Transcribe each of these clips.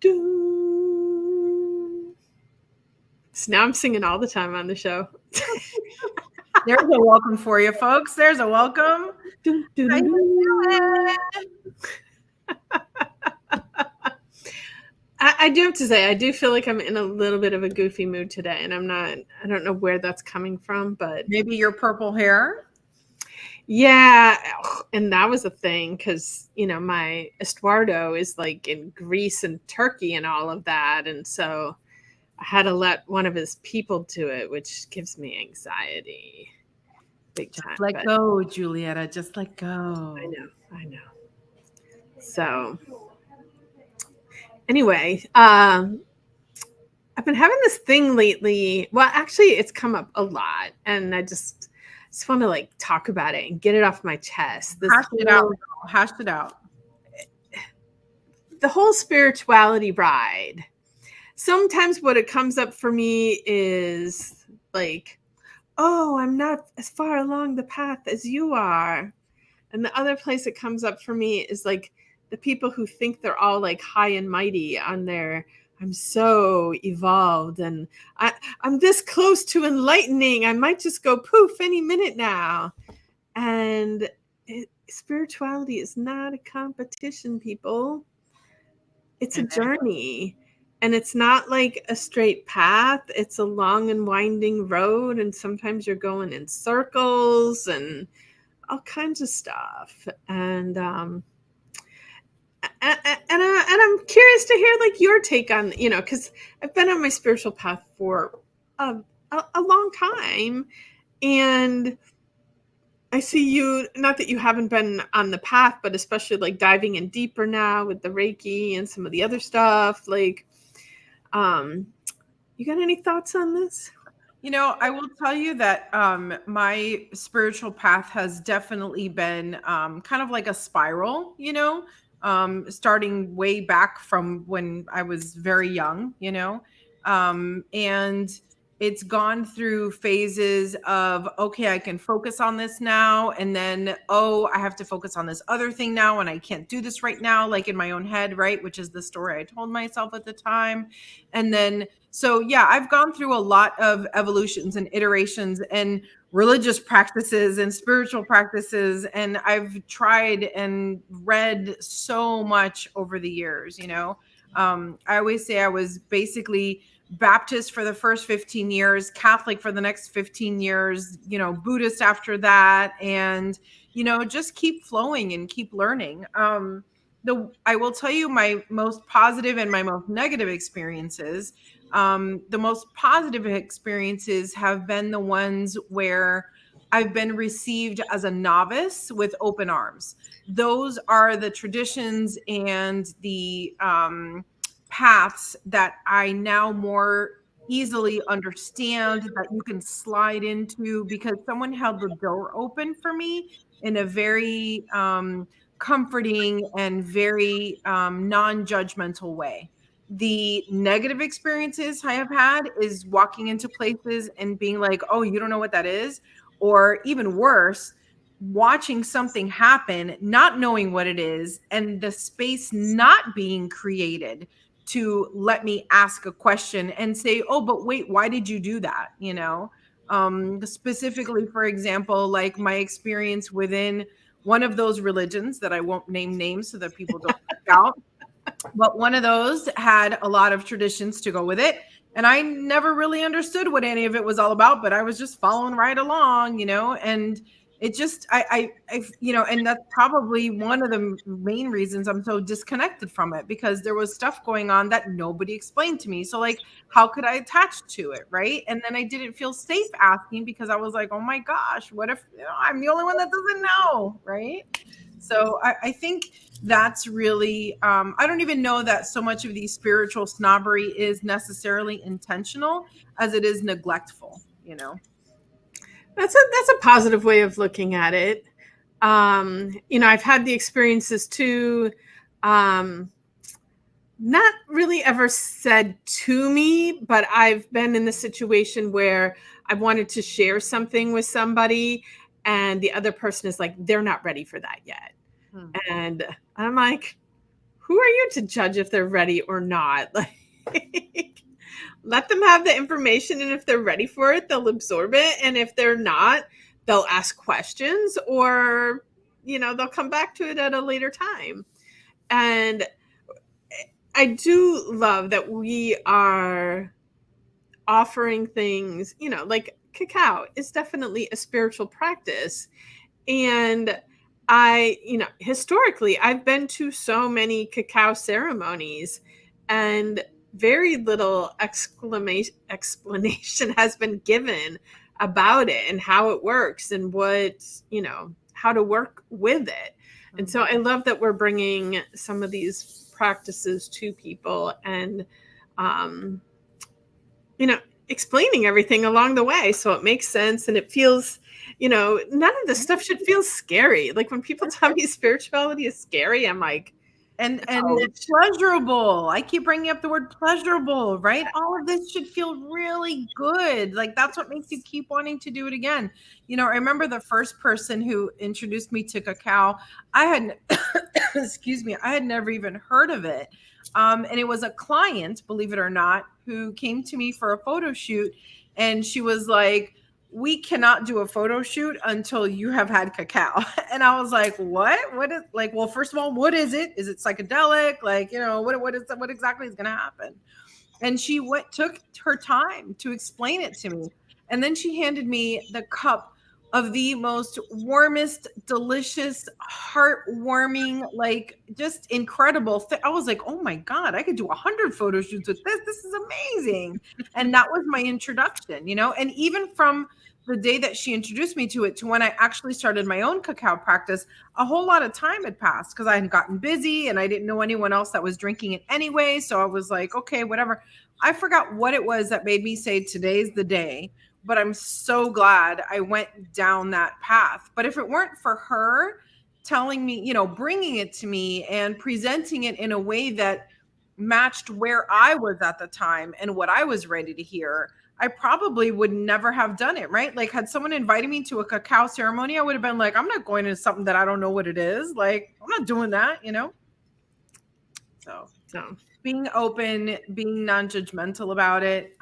Do. So now I'm singing all the time on the show. There's a welcome for you, folks. There's a welcome. Do, do, How do, you do. doing? I do have to say, I do feel like I'm in a little bit of a goofy mood today, and I don't know where that's coming from, but Maybe your purple hair. yeah, and that was a thing because, my Estuardo is like in Greece and Turkey and all of that, and so I had to let one of his people do it, which gives me anxiety big Just time, let but go, Julietta. Just let go. I know. So anyway, I've been having this thing lately. Well, actually, it's come up a lot, and I just want to like talk about it and get it off my chest. Hash it out. Hash it out. The whole spirituality ride. Sometimes what it comes up for me is like, oh, I'm not as far along the path as you are. And the other place it comes up for me is like the people who think they're all like high and mighty on their, I'm so evolved and I'm this close to enlightening. I might just go poof any minute now. And spirituality is not a competition, people. It's a journey. And it's not like a straight path. It's a long and winding road. And sometimes you're going in circles and all kinds of stuff. And I'm curious to hear like your take on, because I've been on my spiritual path for a long time. And I see you, not that you haven't been on the path, but especially like diving in deeper now with the Reiki and some of the other stuff. Like, you got any thoughts on this? I will tell you that my spiritual path has definitely been kind of like a spiral, starting way back from when I was very young, and it's gone through phases of, okay, I can focus on this now. And then, oh, I have to focus on this other thing now. And I can't do this right now, like in my own head, right? Which is the story I told myself at the time. And then, so yeah, I've gone through a lot of evolutions and iterations and religious practices and spiritual practices. And I've tried and read so much over the years, I always say I was basically Baptist for the first 15 years, Catholic for the next 15 years, Buddhist after that, and, just keep flowing and keep learning. I will tell you my most positive and my most negative experiences. The most positive experiences have been the ones where I've been received as a novice with open arms. Those are the traditions and the paths that I now more easily understand that you can slide into because someone held the door open for me in a very comforting and very non-judgmental way. The negative experiences I have had is walking into places and being like, oh, you don't know what that is? Or even worse, watching something happen, not knowing what it is, and the space not being created to let me ask a question and say, oh, but wait, why did you do that? Specifically, for example, like my experience within one of those religions that I won't name names so that people don't freak out. But one of those had a lot of traditions to go with it. And I never really understood what any of it was all about, but I was just following right along, and it just, and that's probably one of the main reasons I'm so disconnected from it, because there was stuff going on that nobody explained to me. So like, how could I attach to it? Right. And then I didn't feel safe asking because I was like, oh my gosh, what if I'm the only one that doesn't know? Right. So I think that's really, I don't even know that so much of the spiritual snobbery is necessarily intentional as it is neglectful, That's a positive way of looking at it. I've had the experiences too, not really ever said to me, but I've been in the situation where I wanted to share something with somebody and the other person is like, they're not ready for that yet. And I'm like, who are you to judge if they're ready or not? Like, let them have the information, and if they're ready for it, they'll absorb it. And if they're not, they'll ask questions, or, they'll come back to it at a later time. And I do love that we are offering things, like cacao is definitely a spiritual practice. And historically, I've been to so many cacao ceremonies, and very little explanation has been given about it and how it works and how to work with it. And so I love that we're bringing some of these practices to people, and, explaining everything along the way so it makes sense and it feels, none of this stuff should feel scary. Like when people tell me spirituality is scary, I'm like, and pleasurable. I keep bringing up the word pleasurable, right? All of this should feel really good. Like that's what makes you keep wanting to do it again. I remember the first person who introduced me to cacao, I had, excuse me, I had never even heard of it. And it was a client, believe it or not, who came to me for a photo shoot. And she was like, we cannot do a photo shoot until you have had cacao. And I was like, what is, like, well, first of all, what is it? Is it psychedelic? Like, what exactly is going to happen? And she took her time to explain it to me. And then she handed me the cup of the most warmest, delicious, heartwarming, like just incredible. I was like, oh my God, I could do 100 photo shoots with this. This is amazing. And that was my introduction, and even from the day that she introduced me to it to when I actually started my own cacao practice, a whole lot of time had passed because I had gotten busy and I didn't know anyone else that was drinking it anyway. So I was like, okay, whatever. I forgot what it was that made me say today's the day, but I'm so glad I went down that path. But if it weren't for her telling me, bringing it to me and presenting it in a way that matched where I was at the time and what I was ready to hear, I probably would never have done it, right? Like had someone invited me to a cacao ceremony, I would have been like, I'm not going to something that I don't know what it is. Like, I'm not doing that, So being open, being non-judgmental about it,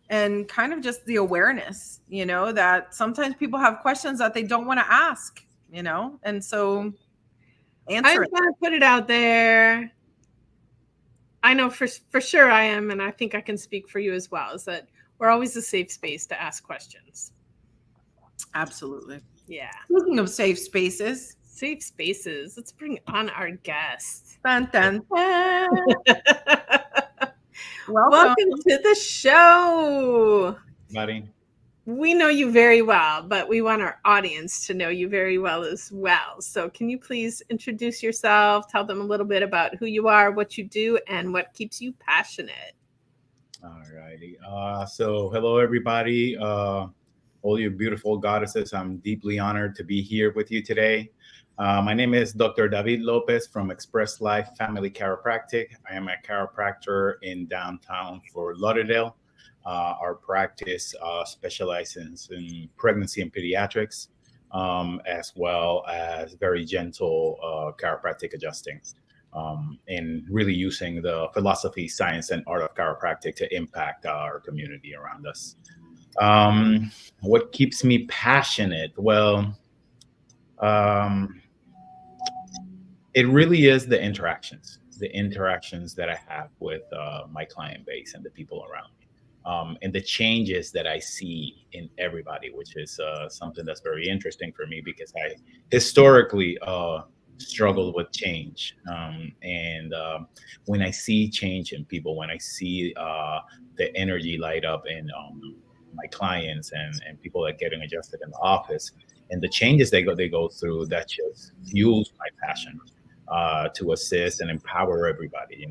and kind of just the awareness, that sometimes people have questions that they don't want to ask, and so answer I'm going to put it out there. I know for sure I am, and I think I can speak for you as well, is that we're always a safe space to ask questions. Absolutely. Yeah. Speaking of safe spaces, let's bring on our guest. Dun, dun, dun. Welcome to the show. Buddy. We know you very well, but we want our audience to know you very well as well. So can you please introduce yourself, tell them a little bit about who you are, what you do, and what keeps you passionate? All righty. So hello, everybody. All you beautiful goddesses. I'm deeply honored to be here with you today. My name is Dr. David Lopez from Express Life Family Chiropractic. I am a chiropractor in downtown Fort Lauderdale. Our practice specializes in pregnancy and pediatrics, as well as very gentle chiropractic adjusting, and really using the philosophy, science, and art of chiropractic to impact our community around us. What keeps me passionate? Well, it really is the interactions that I have with my client base and the people around me. And the changes that I see in everybody, which is something that's very interesting for me because I historically struggled with change. And when I see change in people, when I see the energy light up in my clients and people that are getting adjusted in the office, and the changes they go through, that just fuels my passion to assist and empower everybody.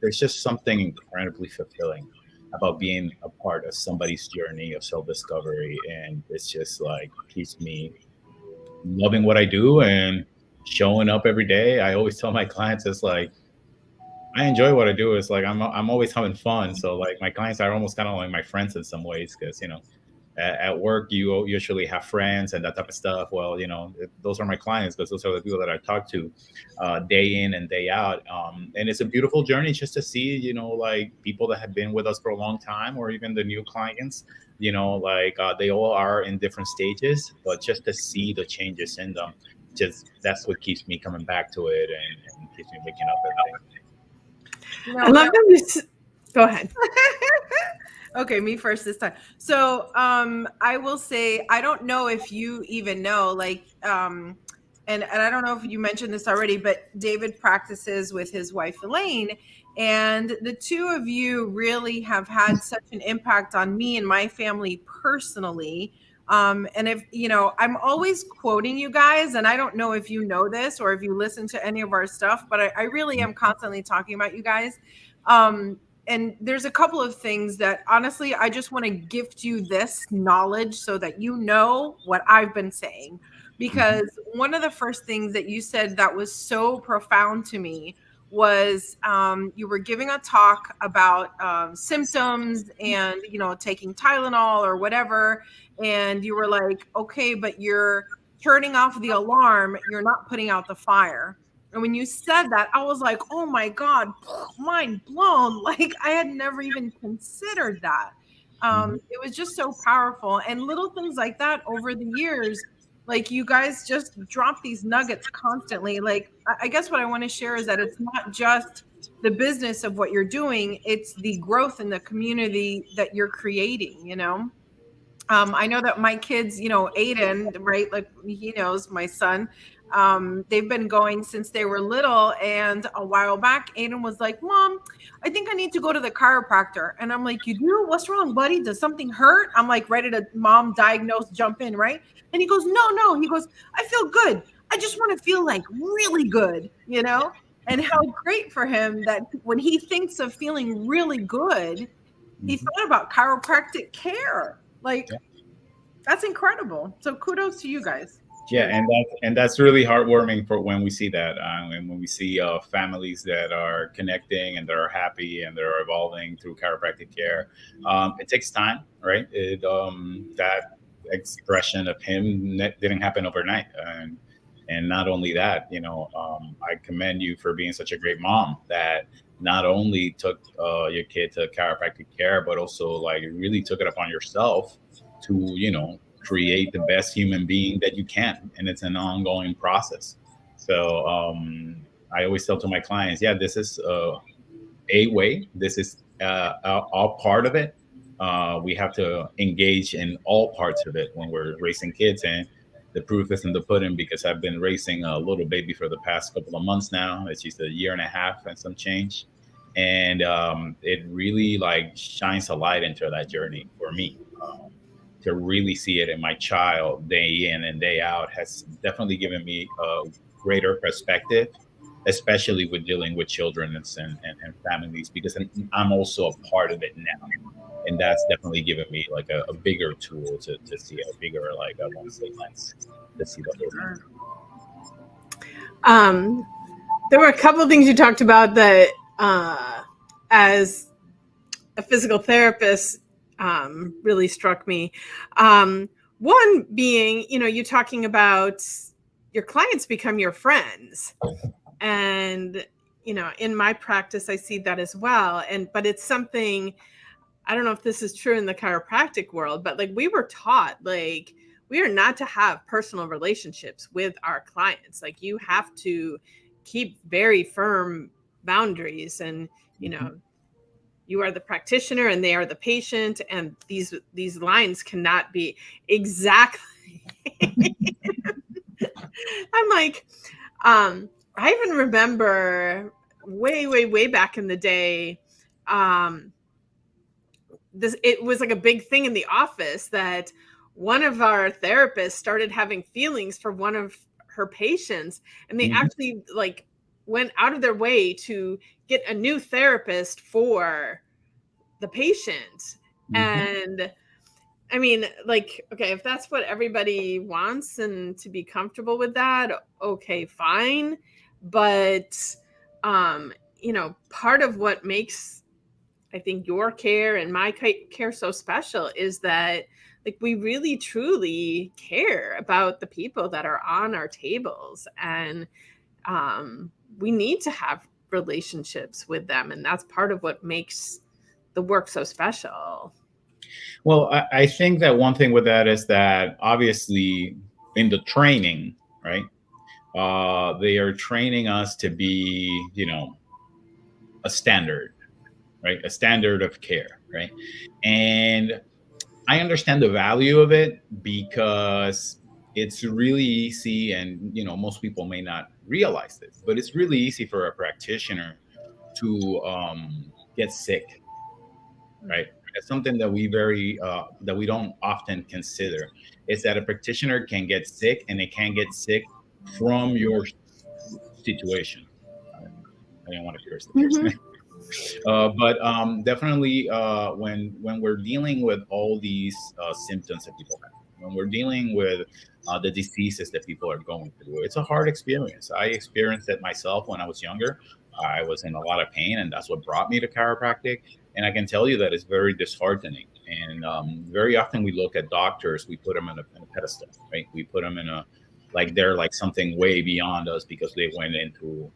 There's just something incredibly fulfilling about being a part of somebody's journey of self-discovery, and it's just like keeps me loving what I do and showing up every day. I always tell my clients, it's like I enjoy what I do. It's like I'm always having fun. So like my clients are almost kind of like my friends in some ways, because At work, you usually have friends and that type of stuff. Well, those are my clients because those are the people that I talk to day in and day out. And it's a beautiful journey just to see, like people that have been with us for a long time, or even the new clients, they all are in different stages, but just to see the changes in them, just that's what keeps me coming back to it, and keeps me waking up every day. I love that go ahead. Okay, me first this time. So I will say, I don't know if you even know, like, and I don't know if you mentioned this already, but David practices with his wife, Elaine, and the two of you really have had such an impact on me and my family personally. And if, I'm always quoting you guys, and I don't know if you know this or if you listen to any of our stuff, but I really am constantly talking about you guys. And there's a couple of things that honestly, I just want to gift you this knowledge so that you know what I've been saying. Because one of the first things that you said that was so profound to me was you were giving a talk about symptoms and, taking Tylenol or whatever. And you were like, okay, but you're turning off the alarm. You're not putting out the fire. And when you said that, I was like, oh my God, mind blown. Like I had never even considered that. It was just so powerful. And little things like that over the years, like you guys just drop these nuggets constantly. Like, I guess what I want to share is that it's not just the business of what you're doing, it's the growth in the community that you're creating, I know that my kids, Aiden, right? Like he knows my son. They've been going since they were little. And a while back, Aiden was like, Mom, I think I need to go to the chiropractor. And I'm like, you do? What's wrong, buddy? Does something hurt? I'm like, ready to mom diagnose, jump in, right? And he goes, no. He goes, I feel good. I just want to feel like really good, And how great for him that when he thinks of feeling really good, he thought about chiropractic care. Like, that's incredible. So kudos to you guys. Yeah, and that's really heartwarming for when we see that, and when we see families that are connecting and they're happy and they're evolving through chiropractic care. It takes time, right? That expression of him didn't happen overnight, and not only that, I commend you for being such a great mom that not only took your kid to chiropractic care, but also like really took it upon yourself to create the best human being that you can, and it's an ongoing process. So I always tell to my clients, yeah, this is a way, this is all part of it. We have to engage in all parts of it when we're raising kids, and the proof is in the pudding, because I've been raising a little baby for the past couple of months now. It's just a year and a half and some change, and it really like shines a light into that journey for me. To really see it in my child day in and day out has definitely given me a greater perspective, especially with dealing with children and families, because I'm also a part of it now. And that's definitely given me like a bigger tool to see a bigger, like I want to say lens to see the whole thing. There were a couple of things you talked about that as a physical therapist really struck me. One being, you talking about your clients become your friends. And, in my practice, I see that as well. But it's something, I don't know if this is true in the chiropractic world, but like we were taught, like, we are not to have personal relationships with our clients. Like you have to keep very firm boundaries, and, you are the practitioner and they are the patient, and these lines cannot be exactly. I'm like, I even remember way back in the day, it was like a big thing in the office that one of our therapists started having feelings for one of her patients, and they actually like went out of their way to get a new therapist for the patient. And I mean, like, okay, if that's what everybody wants and to be comfortable with that, okay, fine. But part of what makes, I think, your care and my care so special is that Like, we really truly care about the people that are on our tables, and we need to have relationships with them, and that's part of what makes the work so special. Well, I think that one thing with that is that obviously in the training, right? They are training us to be, a standard, right? A standard of care, right? And I understand the value of it because it's really easy, and most people may not realize this, but it's really easy for a practitioner to get sick, right? It's something that we don't often consider, is that a practitioner can get sick, and it can get sick from your situation. I didn't want to curse the person. Mhm. But definitely, when we're dealing with all these symptoms that people have, when we're dealing with the diseases that people are going through, it's a hard experience. I experienced it myself when I was younger. I was in a lot of pain, and that's what brought me to chiropractic. And I can tell you that it's very disheartening. And very often we look at doctors, we put them in a pedestal, right? We put them in a, like they're like something way beyond us because they went into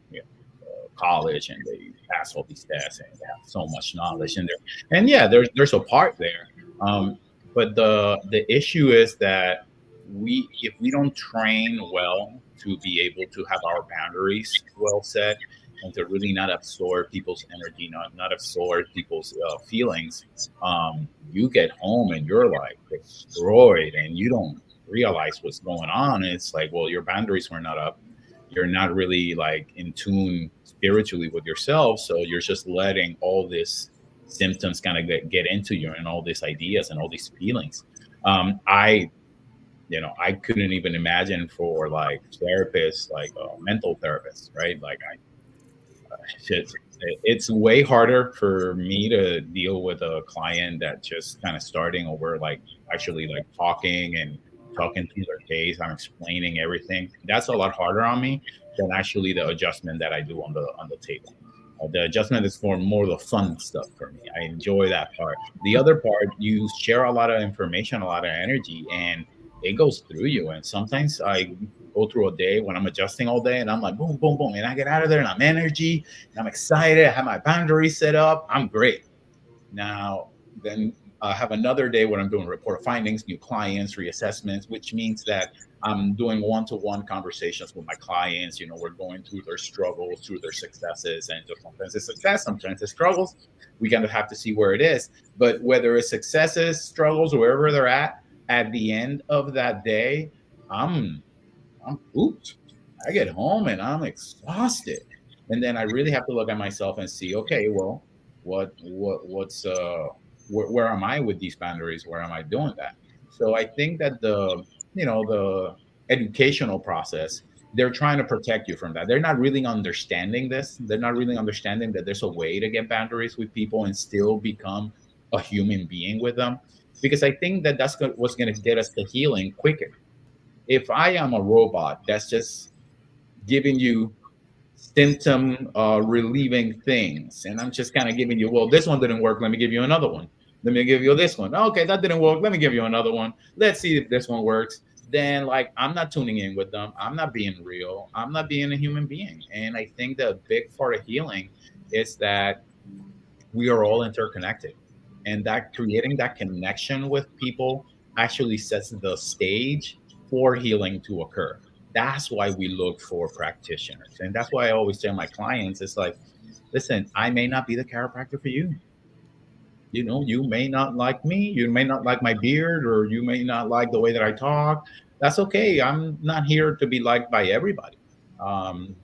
college and they pass all these tests and they have so much knowledge in there. And yeah, there's a part there. But the issue is that if we don't train well to be able to have our boundaries well set and to really not absorb people's energy, not absorb people's feelings, you get home and you're like destroyed and you don't realize what's going on. And it's like, well, your boundaries were not up. You're not really like in tune spiritually with yourself, so you're just letting all these symptoms kind of get into you, and all these ideas and all these feelings. I couldn't even imagine for like therapists, like mental therapists, right? Like it's way harder for me to deal with a client that just kind of starting over, like actually like talking through their case. I'm explaining everything. That's a lot harder on me than actually the adjustment that I do on the table. The adjustment is for more the fun stuff for me. I enjoy that part. The other part, you share a lot of information, a lot of energy, and it goes through you. And sometimes I go through a day when I'm adjusting all day, and I'm like, boom, boom, boom, and I get out of there, and I'm energy, and I'm excited. I have my boundaries set up. I'm great. Now, then I have another day when I'm doing report findings, new clients, reassessments, which means that I'm doing one-to-one conversations with my clients. We're going through their struggles, through their successes, and just sometimes it's success, sometimes it's struggles. We kind of have to see where it is. But whether it's successes, struggles, wherever they're at the end of that day, I'm pooped. I get home and I'm exhausted. And then I really have to look at myself and see, okay, well, what's where am I with these boundaries? Where am I doing that? So I think that the educational process, they're trying to protect you from that. They're not really understanding this. They're not really understanding that there's a way to get boundaries with people and still become a human being with them. Because I think that that's what's going to get us to healing quicker. If I am a robot that's just giving you symptom relieving things, and I'm just kind of giving you, well, this one didn't work, let me give you another one. Let me give you this one. Okay, that didn't work, let me give you another one. Let's see if this one works. Then like I'm not tuning in with them. I'm not being real. I'm not being a human being. And I think the big part of healing is that we are all interconnected, and that creating that connection with people actually sets the stage for healing to occur. That's why we look for practitioners, and that's why I always tell my clients, it's like, listen, I may not be the chiropractor for you. You may not like me, you may not like my beard, or you may not like the way that I talk. That's okay. I'm not here to be liked by everybody.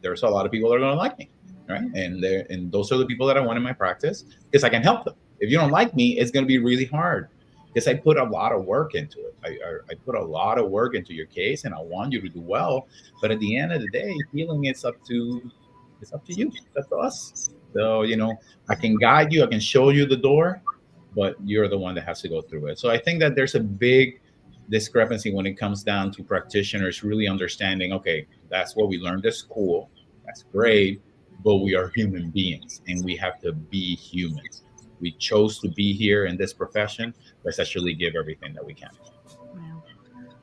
There's a lot of people that are going to like me, right? And those are the people that I want in my practice because I can help them. If you don't like me, it's going to be really hard because I put a lot of work into it. I put a lot of work into your case, and I want you to do well. But at the end of the day, healing is up to you. It's up to us. So I can guide you, I can show you the door, but you're the one that has to go through it. So I think that there's a big discrepancy when it comes down to practitioners really understanding, okay, that's what we learned at school. That's great, but we are human beings and we have to be humans. We chose to be here in this profession. Let's actually give everything that we can.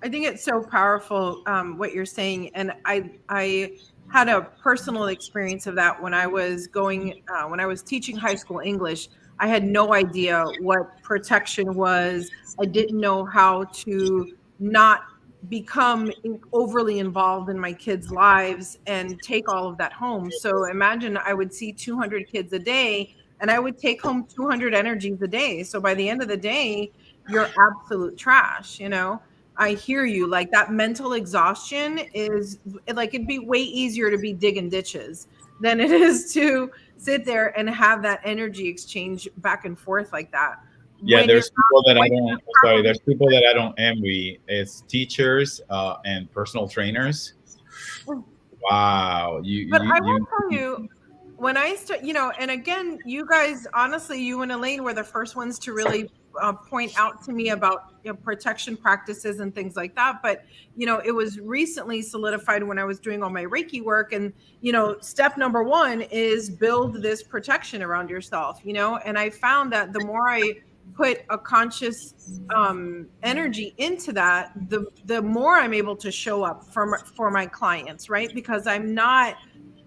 I think it's so powerful what you're saying, and I had a personal experience of that when I was when I was teaching high school English. I had no idea what protection was. I didn't know how to not become overly involved in my kids' lives and take all of that home. So imagine I would see 200 kids a day, and I would take home 200 energies a day. So by the end of the day, you're absolute trash, you know? I hear you. Like that mental exhaustion is like it'd be way easier to be digging ditches than it is to sit there and have that energy exchange back and forth like that. Yeah, When you're there's people that I when don't. Sorry, there's people that I don't envy. It's teachers and personal trainers. you're Wow, But I will tell you, when I start, you know, and again, you guys, honestly, you and Elaine were the first ones to really point out to me about protection practices and things like that. But, you know, it was recently solidified when I was doing all my Reiki work. And, you know, step number one is build this protection around yourself, you know, and I found that the more I put a conscious energy into that, the more I'm able to show up for my clients, right? Because I'm not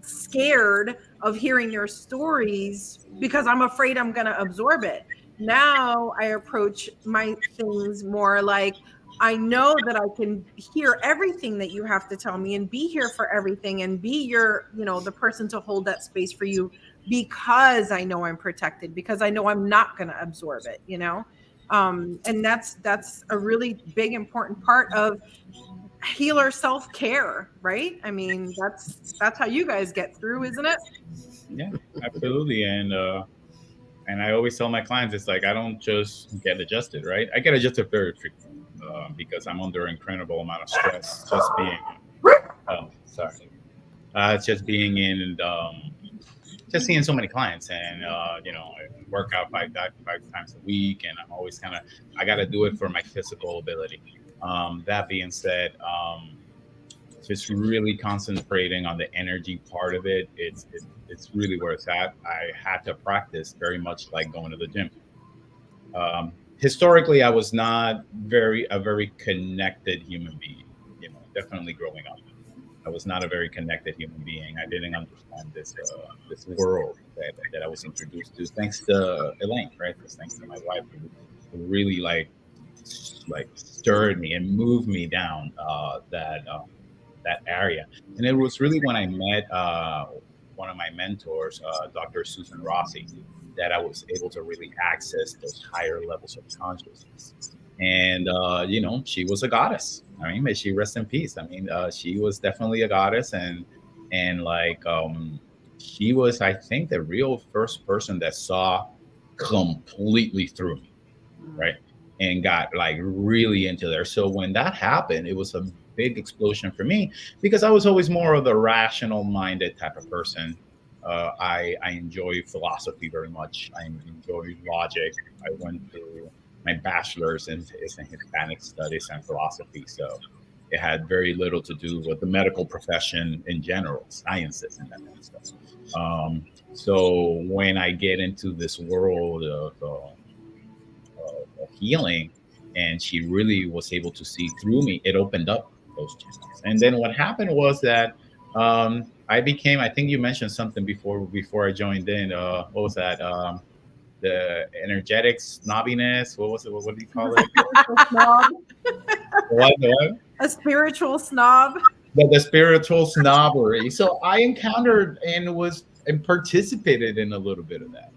scared of hearing their stories because I'm afraid I'm going to absorb it. Now I approach my things more like I know that I can hear everything that you have to tell me and be here for everything and be your, you know, the person to hold that space for you because I know I'm protected, because I know I'm not going to absorb it, you know? And that's a really big, important part of healer self-care, right? I mean, that's how you guys get through, isn't it? Yeah, absolutely. And I always tell my clients, it's like I don't just get adjusted, right? I get adjusted very frequently because I'm under incredible amount of stress just being. Oh, sorry. Just being in, just seeing so many clients, and you know, I work out five times a week, and I'm always kind of I got to do it for my physical ability. That being said, just really concentrating on the energy part of it. It's really where it's at. I had to practice very much like going to the gym. Historically, I was not a very connected human being. You know, definitely growing up, I was not a very connected human being. I didn't understand this world that I was introduced to, thanks to Elaine, right? Thanks to my wife, who really like stirred me and moved me down that area. And it was really when I met one of my mentors, Dr. Susan Rossi, that I was able to really access those higher levels of consciousness. And you know, she was a goddess. I mean, may she rest in peace. I mean, she was definitely a goddess, and like she was, I think, the real first person that saw completely through me, right? And got like really into there. So when that happened, it was a big explosion for me because I was always more of the rational minded type of person. I enjoy philosophy very much. I enjoy logic. I went through my bachelor's in Hispanic studies and philosophy. So it had very little to do with the medical profession in general, sciences and that kind of stuff. So when I get into this world of healing, and she really was able to see through me, it opened up those channels. And then what happened was that I became, I think you mentioned something before I joined in. What was that? The energetic snobbiness. What was it? What do you call it? Snob. What? A spiritual snob. The spiritual snobbery. So I encountered and participated in a little bit of that,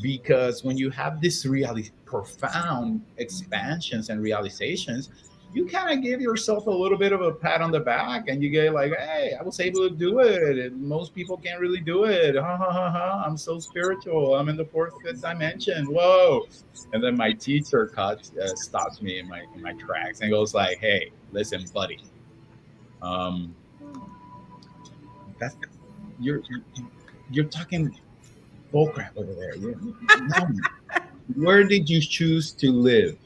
because when you have this really profound expansions and realizations, you kind of give yourself a little bit of a pat on the back, and you get like, hey, I was able to do it, and most people can't really do it. Ha ha ha ha, I'm so spiritual, I'm in the fifth dimension, whoa. And then my teacher stops me in my tracks and goes like, hey, listen, buddy, um that's you're talking bullcrap over there. No. Where did you choose to live?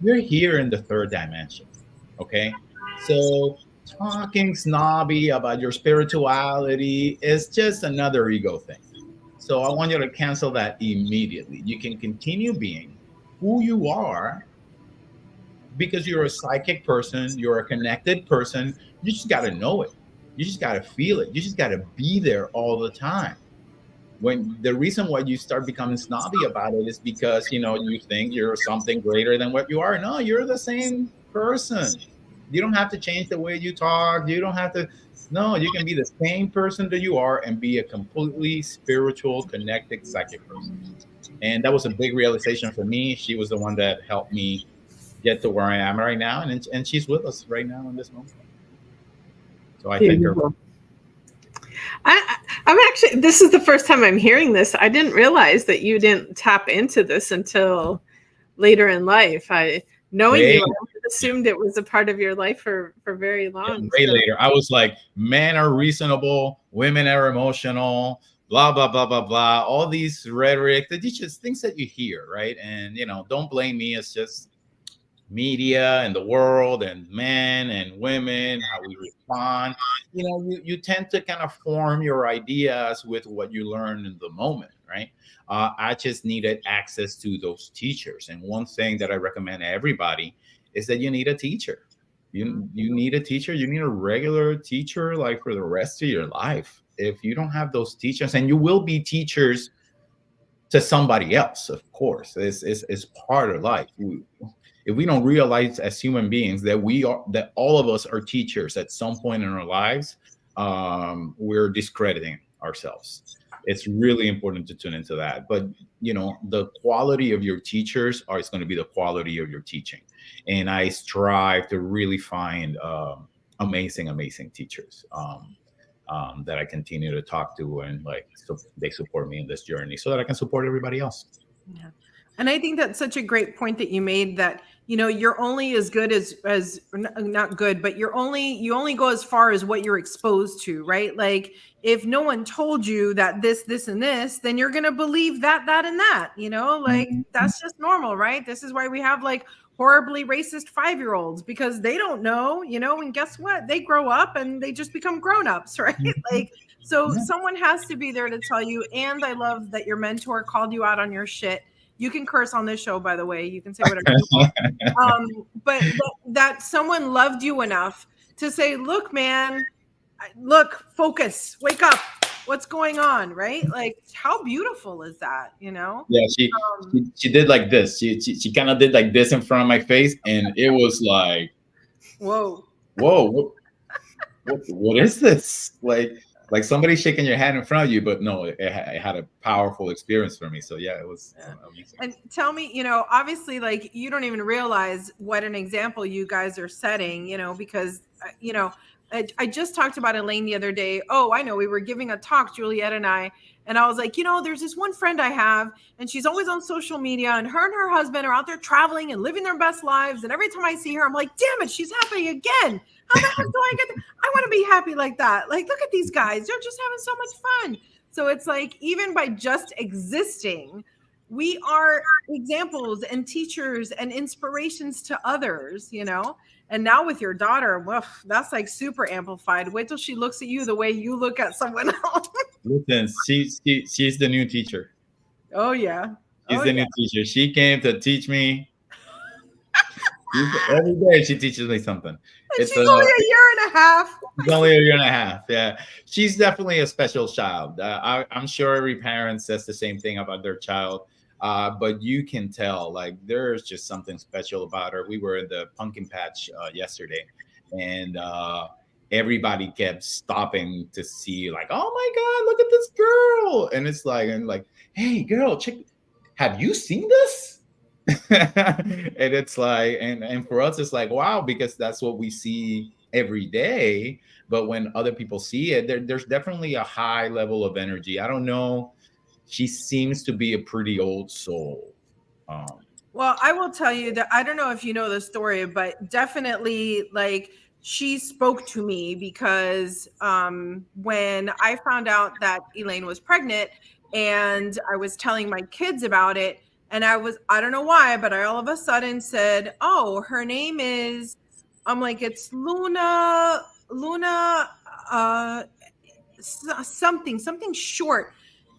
You're here in the third dimension. Okay. So talking snobby about your spirituality is just another ego thing. So I want you to cancel that immediately. You can continue being who you are because you're a psychic person, you're a connected person. You just got to know it. You just got to feel it. You just got to be there all the time. When the reason why you start becoming snobby about it is because you think you're something greater than what you are. No, you're the same person. You don't have to change the way you talk. You don't have to. No, you can be the same person that you are and be a completely spiritual, connected, psychic person. And that was a big realization for me. She was the one that helped me get to where I am right now, and she's with us right now in this moment. So I thank her. I'm actually, this is the first time I'm hearing this. I didn't realize that you didn't tap into this until later in life. Knowing you, I assumed it was a part of your life for very long. Way later. I was like, men are reasonable, women are emotional, blah, blah, blah, blah, blah. All these rhetoric, that just things that you hear, right? And, don't blame me. It's just media and the world and men and women, how we respond. You tend to kind of form your ideas with what you learn in the moment, right? I just needed access to those teachers. And one thing that I recommend to everybody is that you need a teacher. You need a teacher. You need a regular teacher, like for the rest of your life. If you don't have those teachers, and you will be teachers to somebody else, of course, it's part of life. If we don't realize as human beings that all of us are teachers at some point in our lives, we're discrediting ourselves. It's really important to tune into that. But the quality of your teachers is going to be the quality of your teaching. And I strive to really find amazing teachers that I continue to talk to, and so they support me in this journey so that I can support everybody else. Yeah. And I think that's such a great point that you made, that you're only as good as not good, but you only go as far as what you're exposed to, right? Like, if no one told you that this and this, then you're gonna believe that and that, like that's just normal, right? This is why we have like horribly racist 5-year-olds, because they don't know, and guess what? They grow up and they just become grown-ups, right? Like, so someone has to be there to tell you. And I love that your mentor called you out on your shit. You can curse on this show, by the way. You can say whatever you want. But that someone loved you enough to say, look, man, focus, wake up. What's going on, right? Like, how beautiful is that, Yeah, she did like this. She kind of did like this in front of my face, and it was like, whoa, what is this? Like somebody shaking your hand in front of you, but no, it had a powerful experience for me. So yeah, it was amazing. And tell me, obviously, like, you don't even realize what an example you guys are setting, because, I just talked about Elaine the other day. Oh, I know. We were giving a talk, Juliet and I was like, there's this one friend I have, and she's always on social media, and her husband are out there traveling and living their best lives. And every time I see her, I'm like, damn it, she's happy again. How the heck do I get I want to be happy like that. Like, look at these guys. They're just having so much fun. So it's like, even by just existing, we are examples and teachers and inspirations to others, And now with your daughter, well, that's like super amplified. Wait till she looks at you the way you look at someone else. Listen, she's the new teacher. Oh, yeah. She's the new teacher. She came to teach me. Every day she teaches me something. She's only a year and a half. She's only a year and a half. Yeah. She's definitely a special child. I'm sure every parent says the same thing about their child. But you can tell, like, there's just something special about her. We were in the pumpkin patch yesterday, and everybody kept stopping to see, like, oh my God, look at this girl. And it's like, hey, girl, check. Have you seen this? And it's like, and for us, it's like, wow, because that's what we see every day. But when other people see it, there's definitely a high level of energy. I don't know. She seems to be a pretty old soul. Well, I will tell you that I don't know if you know the story, but definitely, like, she spoke to me because when I found out that Elaine was pregnant and I was telling my kids about it, and I don't know why, but I all of a sudden said, oh, her name is, I'm like, it's Luna, something short.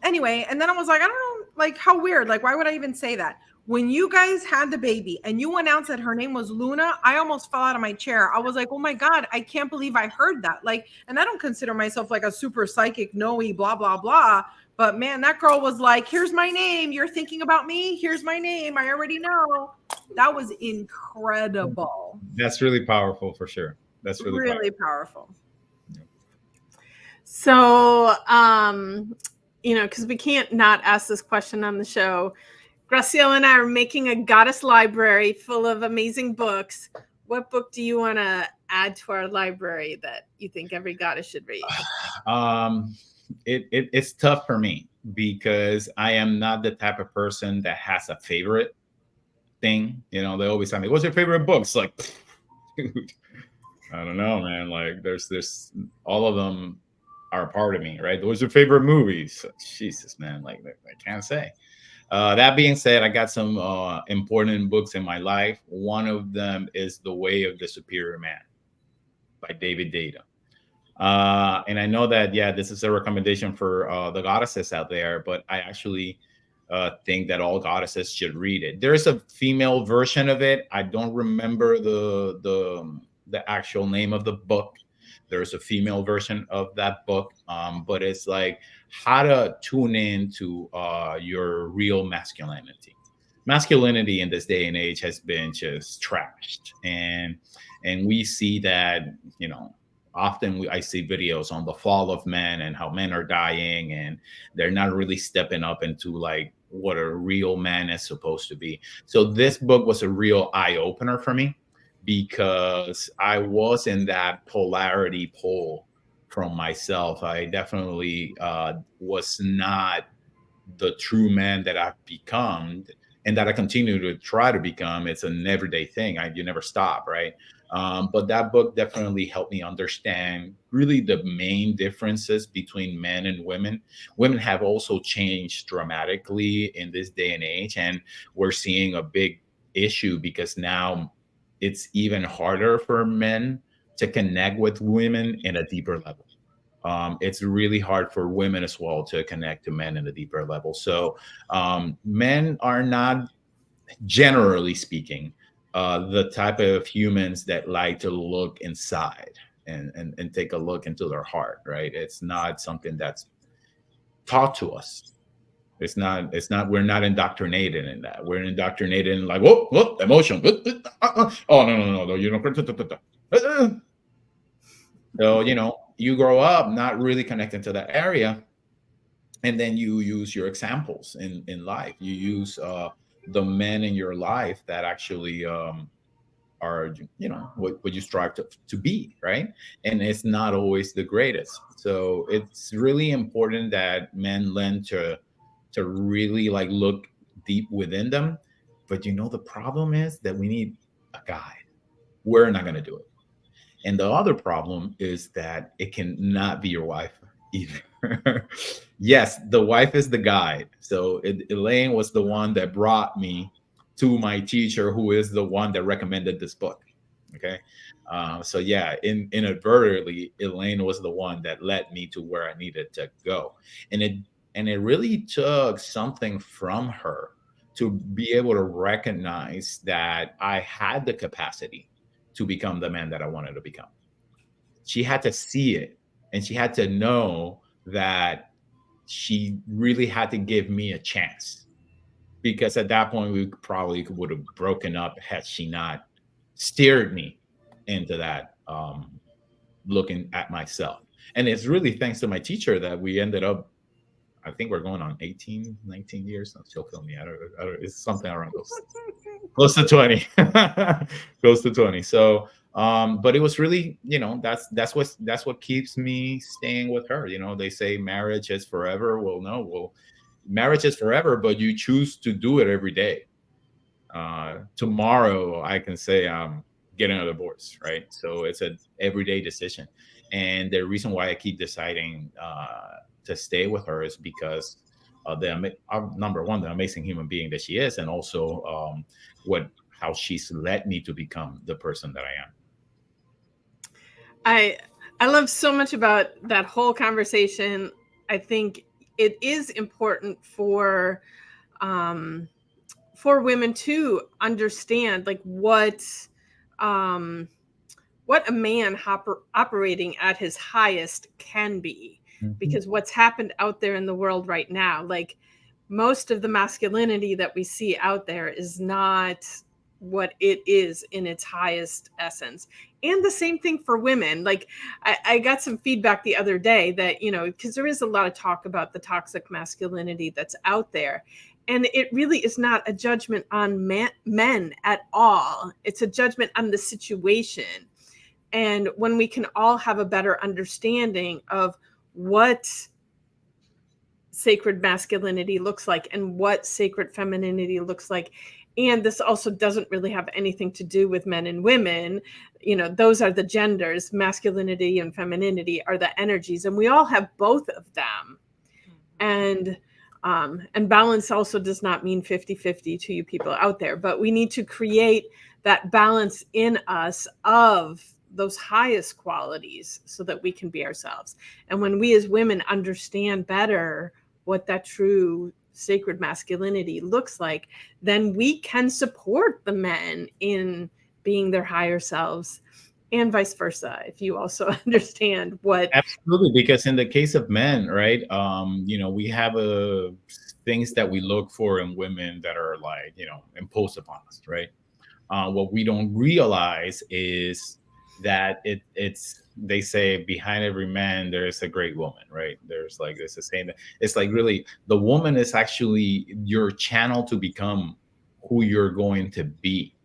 Anyway, and then I was like, I don't know, like, how weird. Like, why would I even say that? When you guys had the baby and you announced that her name was Luna, I almost fell out of my chair. I was like, oh my God, I can't believe I heard that. Like, and I don't consider myself like a super psychic, no-y, blah, blah, blah. But man, that girl was like, here's my name. You're thinking about me? Here's my name. I already know. That was incredible. That's really powerful for sure. That's really powerful. So, because we can't not ask this question on the show. Graciela and I are making a goddess library full of amazing books. What book do you want to add to our library that you think every goddess should read? It's tough for me because I am not the type of person that has a favorite thing. They always tell me, what's your favorite book? It's like, dude, I don't know, man. Like there's all of them are a part of me, right? What's your favorite movies? Jesus, man. Like I can't say. That being said, I got some important books in my life. One of them is The Way of the Superior Man by David Data. And I know that, this is a recommendation for the goddesses out there, but I actually think that all goddesses should read it. There's a female version of it. I don't remember the actual name of the book. There's a female version of that book, but it's like how to tune into your real masculinity. Masculinity in this day and age has been just trashed, and we see that, often I see videos on the fall of men and how men are dying, and they're not really stepping up into like what a real man is supposed to be. So this book was a real eye opener for me, because I was in that polarity pole from myself. I definitely was not the true man that I've become and that I continue to try to become. It's an everyday thing. You never stop, right? But that book definitely helped me understand really the main differences between men and women. Women have also changed dramatically in this day and age, and we're seeing a big issue because now it's even harder for men to connect with women in a deeper level. It's really hard for women as well to connect to men in a deeper level. So men are not, generally speaking, the type of humans that like to look inside and take a look into their heart, right? It's not something that's taught to us. It's not, we're not indoctrinated in that. We're indoctrinated in like, whoa, emotion. Oh, no, you know. So, you grow up not really connecting to that area. And then you use your examples in life. You use the men in your life that actually are, what you strive to be, right? And it's not always the greatest. So it's really important that men learn to really like look deep within them. But the problem is that we need a guide. We're not going to do it. And the other problem is that it can not be your wife either. Yes, the wife is the guide. So Elaine was the one that brought me to my teacher, who is the one that recommended this book. Okay. So inadvertently, Elaine was the one that led me to where I needed to go. And it really took something from her to be able to recognize that I had the capacity to become the man that I wanted to become. She had to see it, and she had to know that she really had to give me a chance, because at that point we probably would have broken up had she not steered me into that, looking at myself. And it's really thanks to my teacher that we ended up, I think we're going on 18, 19 years. She'll kill me. I don't, it's something around those. Close to 20. Close to 20. So, but it was really, that's what keeps me staying with her. They say marriage is forever. Well, no, marriage is forever, but you choose to do it every day. Tomorrow I can say I'm getting a divorce, right? So it's an everyday decision. And the reason why I keep deciding to stay with her is because number one, the amazing human being that she is, and also how she's led me to become the person that I am. I love so much about that whole conversation. I think it is important for for women to understand like what a man operating at his highest can be. Because what's happened out there in the world right now, like most of the masculinity that we see out there is not what it is in its highest essence. And the same thing for women. Like I got some feedback the other day that, you know, because there is a lot of talk about the toxic masculinity that's out there. And it really is not a judgment on men at all. It's a judgment on the situation. And when we can all have a better understanding of what sacred masculinity looks like and what sacred femininity looks like, and this also doesn't really have anything to do with men and women, you know, those are the genders. Masculinity and femininity are the energies, and we all have both of them. And balance also does not mean 50-50 to you people out there, but we need to create that balance in us of those highest qualities so that we can be ourselves. And when we as women understand better what that true sacred masculinity looks like, then we can support the men in being their higher selves, and vice versa, if you also understand what. Absolutely, because in the case of men, right, you know, we have things that we look for in women that are like, you know, imposed upon us, right? What we don't realize is that it's they say behind every man there is a great woman, right? There's like this is saying that it's like really the woman is actually your channel to become who you're going to be,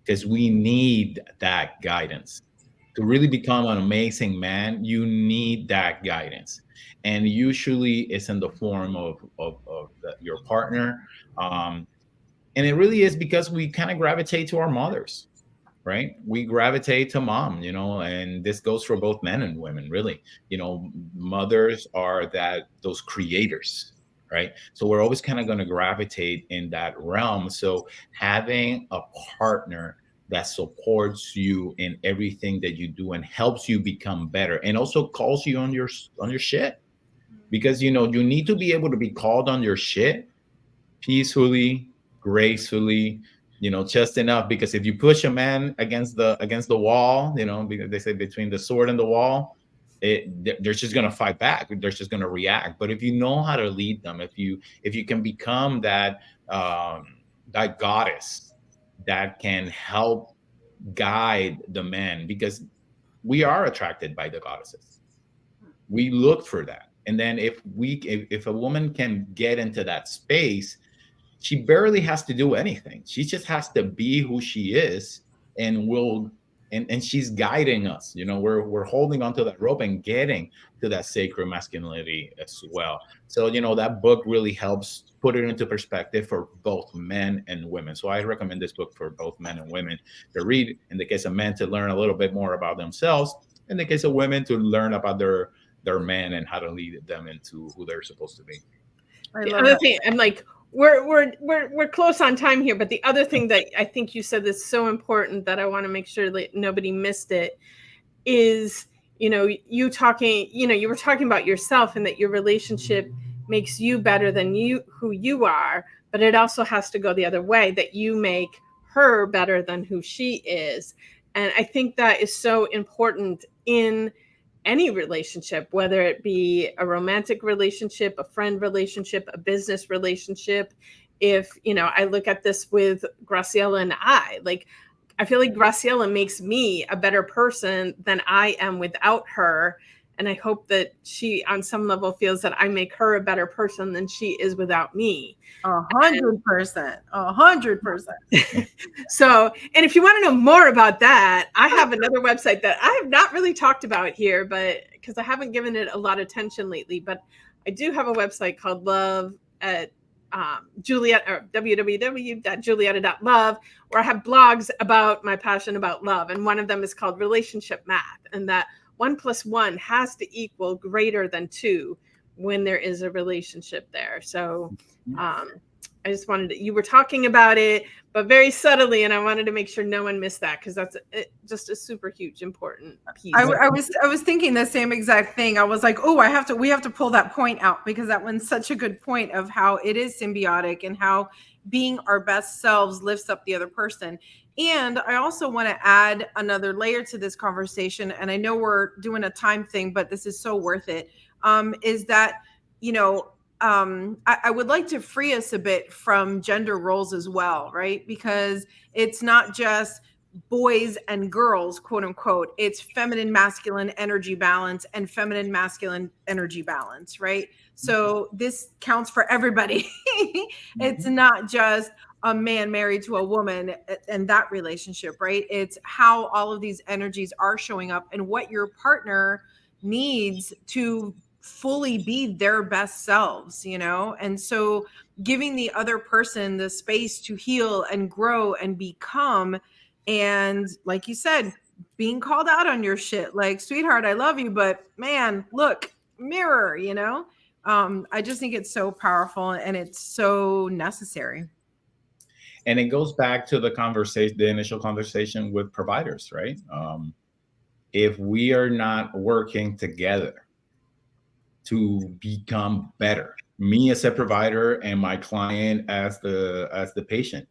because we need that guidance to really become an amazing man. You need that guidance, and usually it's in the form of your partner, and it really is because we kind of gravitate to our mothers, right? We gravitate to mom, you know, and this goes for both men and women, really. You know, mothers are those creators, right? So we're always kind of going to gravitate in that realm. So having a partner that supports you in everything that you do and helps you become better, and also calls you on your shit, because you know you need to be able to be called on your shit peacefully, gracefully, you know, just enough. Because if you push a man against the wall, you know, because they say between the sword and the wall, they're just going to fight back. They're just going to react. But if you know how to lead them, if you can become that that goddess that can help guide the men, because we are attracted by the goddesses. We look for that. And then if a woman can get into that space, she barely has to do anything. She just has to be who she is, and and she's guiding us. You know, we're holding onto that rope and getting to that sacred masculinity as well. So, you know, that book really helps put it into perspective for both men and women. So I recommend this book for both men and women to read. In the case of men, to learn a little bit more about themselves. In the case of women, to learn about their men and how to lead them into who they're supposed to be. The other thing, I'm like, we're close on time here, but the other thing that I think you said that's so important that I want to make sure that nobody missed it is, you know, you were talking about yourself and that your relationship makes you better than who you are, but it also has to go the other way, that you make her better than who she is. And I think that is so important in any relationship, whether it be a romantic relationship, a friend relationship, a business relationship. If, you know, I look at this with Graciela and I feel like Graciela makes me a better person than I am without her. And I hope that she, on some level, feels that I make her a better person than she is without me. 100%. 100%. So, and if you want to know more about that, I have another website that I have not really talked about here, but because I haven't given it a lot of attention lately, but I do have a website called Love at Juliet, or www.julietta.love, where I have blogs about my passion about love. And one of them is called Relationship Math, and that 1 + 1 has to equal greater than 2 when there is a relationship there. So I just wanted to, you were talking about it, but very subtly, and I wanted to make sure no one missed that, because that's just a super huge important piece. I was thinking the same exact thing. I was like, oh, we have to pull that point out, because that one's such a good point of how it is symbiotic and how being our best selves lifts up the other person. And I also want to add another layer to this conversation, and I know we're doing a time thing, but this is so worth it. Is that, you know, I would like to free us a bit from gender roles as well, right? Because it's not just boys and girls, quote unquote. It's feminine, masculine energy balance and feminine, masculine energy balance, right? So this counts for everybody. It's not just a man married to a woman and that relationship, right? It's how all of these energies are showing up and what your partner needs to fully be their best selves, you know? And so giving the other person the space to heal and grow and become, and like you said, being called out on your shit, like, sweetheart, I love you, but man, look, mirror, you know? I just think it's so powerful and it's so necessary. And it goes back to the conversation, the initial conversation with providers, right? If we are not working together to become better, me as a provider and my client as the patient,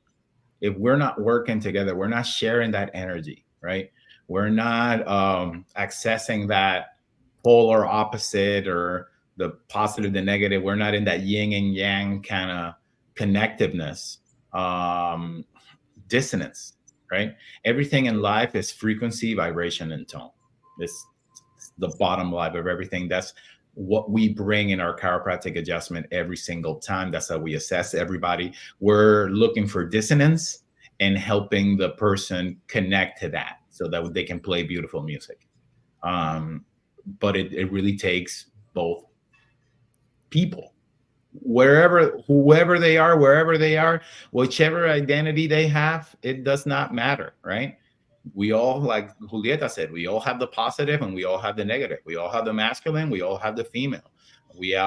if we're not working together, we're not sharing that energy, right? We're not accessing that polar opposite or the positive, the negative. We're not in that yin and yang kind of connectiveness, dissonance, right? Everything in life is frequency, vibration, and tone. This the bottom line of everything. That's what we bring in our chiropractic adjustment every single time. That's how we assess everybody. We're looking for dissonance and helping the person connect to that so that they can play beautiful music. But it really takes both people, whoever they are, wherever they are, whichever identity they have, it does not matter, right? We all, like Julieta said, we all have the positive and we all have the negative. We all have the masculine, we all have the female. We're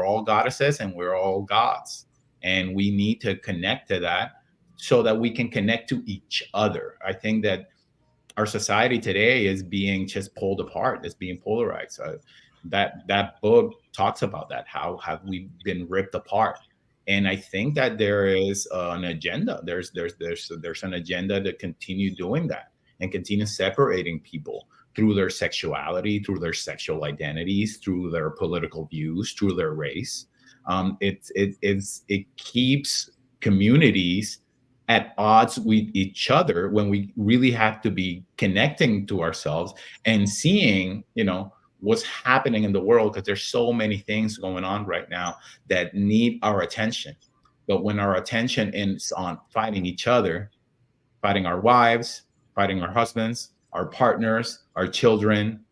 all goddesses and we're all gods. And we need to connect to that so that we can connect to each other. I think that our society today is being just pulled apart. It's being polarized. That book talks about that. How have we been ripped apart? And I think that there is an agenda. There's an agenda to continue doing that and continue separating people through their sexuality, through their sexual identities, through their political views, through their race. It keeps communities at odds with each other when we really have to be connecting to ourselves and seeing, what's happening in the world, because there's so many things going on right now that need our attention. But when our attention is on fighting each other, fighting our wives, fighting our husbands, our partners, our children,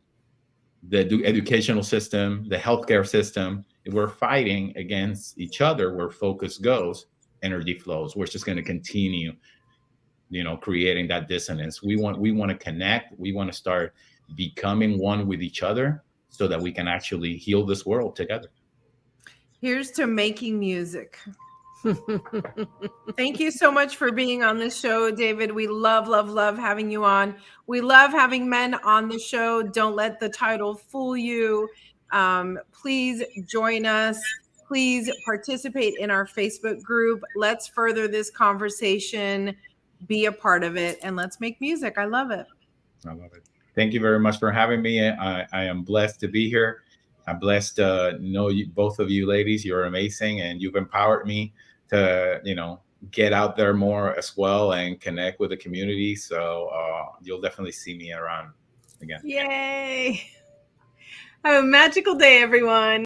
the educational system, the healthcare system, if we're fighting against each other, where focus goes, energy flows. We're just going to continue, creating that dissonance. We want to connect. We want to start becoming one with each other so that we can actually heal this world together. Here's to making music. Thank you so much for being on the show, David. We love having you on. We love having men on the show. Don't let the title fool you. Please join us. Please participate in our Facebook group. Let's further this conversation, be a part of it, and let's make music. I love it. I love it. Thank you very much for having me. I am blessed to be here. I'm blessed to know you, both of you ladies. You're amazing, and you've empowered me to, get out there more as well and connect with the community. So you'll definitely see me around again. Yay! Have a magical day, everyone.